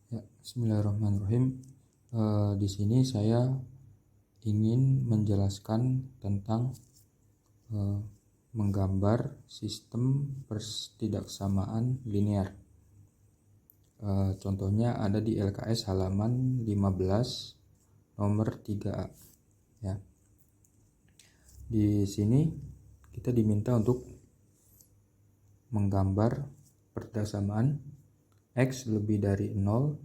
Ya, Bismillahirrahmanirrahim. Di sini saya ingin menjelaskan tentang eh, menggambar sistem pertidaksamaan linear. Contohnya ada di LKS halaman 15 nomor 3A. Ya. Di sini kita diminta untuk menggambar pertidaksamaan X lebih dari 0,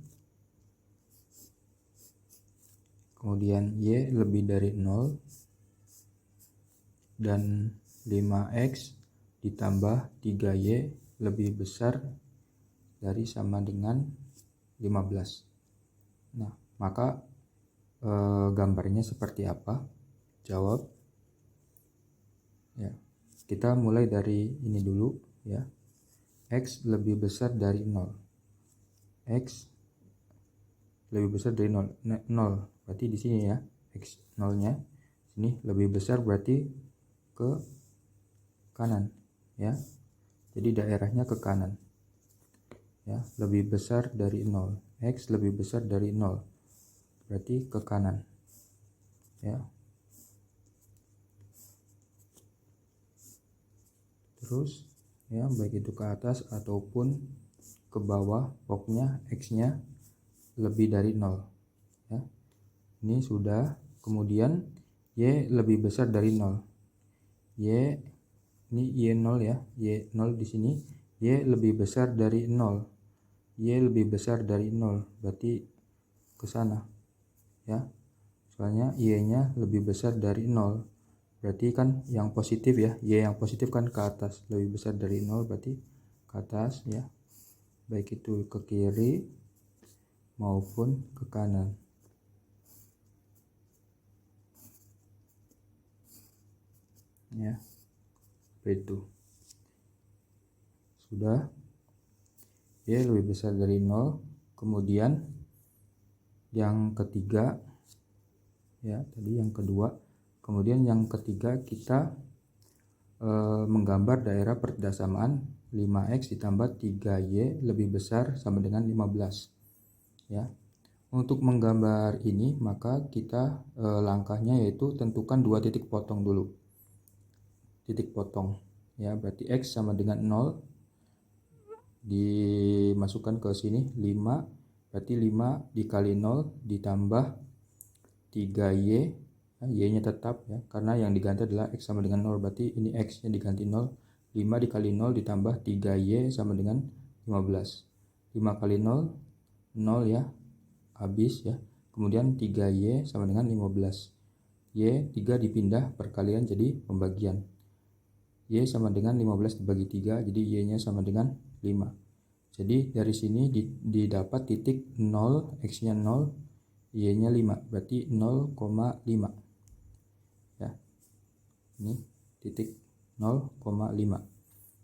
kemudian Y lebih dari 0, dan 5X ditambah 3Y lebih besar dari sama dengan 15. Nah, maka gambarnya seperti apa? Jawab. Ya, kita mulai dari ini dulu ya. X lebih besar dari 0. X lebih besar dari 0. 0 berarti di sini ya. X 0-nya sini lebih besar berarti ke kanan ya. Jadi daerahnya ke kanan. Ya, lebih besar dari 0. X lebih besar dari 0. Berarti ke kanan. Ya. Terus ya, baik itu ke atas ataupun ke bawah, pokoknya X-nya lebih dari 0 ya. Ini sudah. Kemudian Y lebih besar dari 0. Y ini Y0 ya. Y0 di sini. Y lebih besar dari 0. Y lebih besar dari 0. Berarti ke sana ya. Soalnya Y-nya lebih besar dari 0. Berarti kan yang positif ya. Y yang positif kan ke atas. Lebih besar dari 0 berarti ke atas ya. Baik itu ke kiri maupun ke kanan. Ya, itu sudah. Y lebih besar dari 0. Kemudian yang ketiga ya, tadi yang kedua. Kemudian yang ketiga kita menggambar daerah pertidaksamaan 5X ditambah 3Y lebih besar sama dengan 15 ya. Untuk menggambar ini maka kita langkahnya yaitu tentukan dua titik potong dulu. Titik potong ya, berarti X sama dengan 0, dimasukkan ke sini 5, berarti 5 dikali 0 ditambah 3Y ya, Y-nya tetap ya, karena yang diganti adalah X sama dengan 0, berarti ini X-nya diganti 0. 5 dikali 0 ditambah 3Y sama dengan 15. 5 kali 0 0 ya, habis ya. Kemudian 3Y sama dengan 15. Y 3 dipindah perkalian jadi pembagian. Y sama dengan 15 dibagi 3, jadi Y-nya sama dengan 5. Jadi dari sini didapat titik 0, X-nya 0, Y-nya 5, berarti 0,5. Ya. Ini titik 0,5.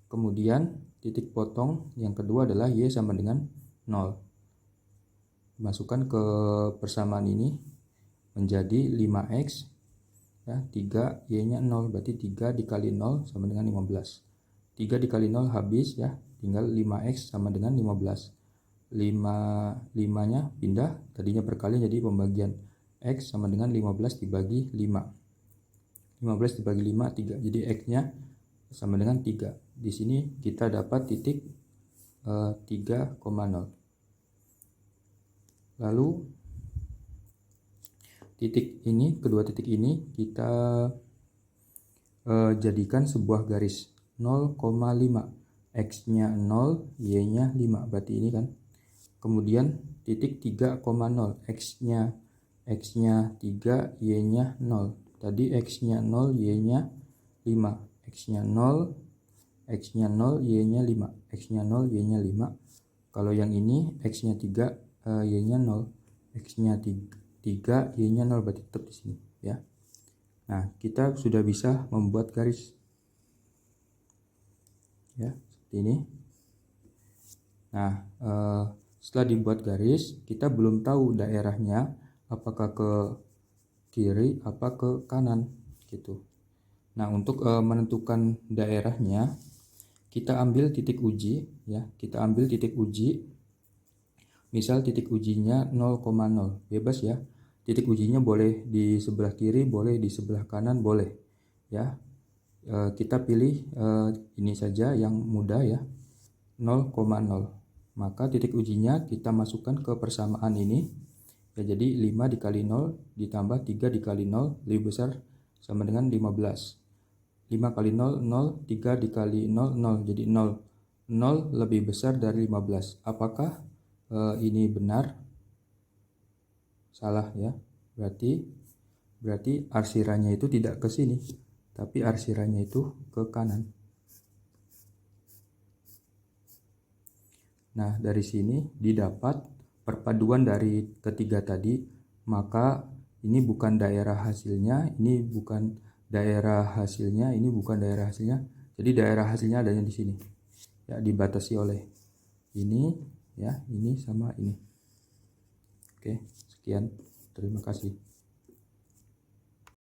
Kemudian titik potong yang kedua adalah Y sama dengan 0. Masukkan ke persamaan ini menjadi 5X ya, 3 Y-nya 0, berarti 3 dikali 0 sama dengan 15. 3 dikali 0 habis ya, tinggal 5X sama dengan 15. 5-nya pindah, tadinya perkalian jadi pembagian. X sama dengan 15 dibagi 5. 15 dibagi 5, 3. Jadi X-nya sama dengan 3. Di sini kita dapat titik 3,0. Lalu titik ini, kedua titik ini kita jadikan sebuah garis 0,5. X-nya 0, Y-nya 5, berarti ini kan. Kemudian titik 3,0, X-nya 3, Y-nya 0. Tadi X-nya 0, Y-nya 5. X-nya 0, Y-nya 5. X-nya 0, Y-nya 5. Kalau yang ini X-nya 3, Y-nya 0. X-nya 3, Y-nya 0, berarti tetap di sini ya. Nah, kita sudah bisa membuat garis ya, seperti ini. Nah, setelah dibuat garis, kita belum tahu daerahnya apakah ke kiri apa ke kanan gitu. Nah, untuk menentukan daerahnya kita ambil titik uji ya, kita ambil titik uji Misal titik ujinya 0,0, bebas ya. Titik ujinya boleh di sebelah kiri, boleh di sebelah kanan, boleh ya. Kita pilih ini saja yang mudah ya, 0,0. Maka titik ujinya kita masukkan ke persamaan ini ya, jadi 5 dikali 0 ditambah 3 dikali 0 lebih besar sama dengan 15. 5 kali 0, 0, 3 dikali 0, 0, jadi 0. 0 lebih besar dari 15. Apakah ini benar? Salah ya. Berarti arsirannya itu tidak ke sini, tapi arsirannya itu ke kanan. Nah, dari sini didapat perpaduan dari ketiga tadi, maka ini bukan daerah hasilnya, ini bukan daerah hasilnya, ini bukan daerah hasilnya. Jadi daerah hasilnya adanya di sini. Ya, dibatasi oleh ini ya, ini sama ini. Oke, sekian. Terima kasih.